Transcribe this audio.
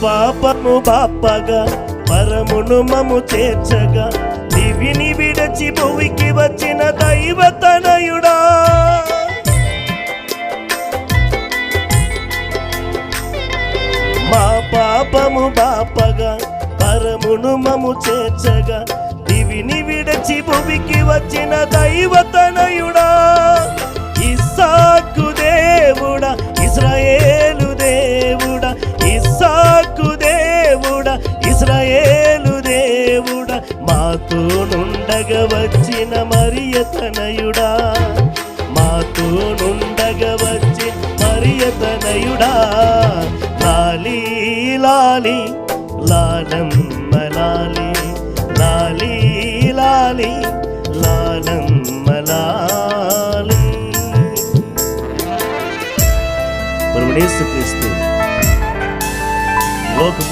పాపము బాపగా పరమును మము చేర్చగా దివిని విడచి భువికి వచ్చిన దైవతనయుడా. మా పాపము బాపగా పరమును మము చేర్చగా దివిని విడచి భువికి వచ్చిన దైవతనయుడా. ఇస్సాకు దేవుడా, ఇశ్రాయేలు దేవుడా, ఇస్సాకు దేవుడా, ఇశ్రాయేలు దేవుడా, మాతో నుండగా వచ్చిన మరియతనయుడా, మాతో నుండగా వచ్చి మరియతనయుడా. లాలి లాలి లాలమ్మ లాలి, లాలి లాలి లాలమ్మ లాలి. ప్రభువు యేసుక్రీస్తు లోకము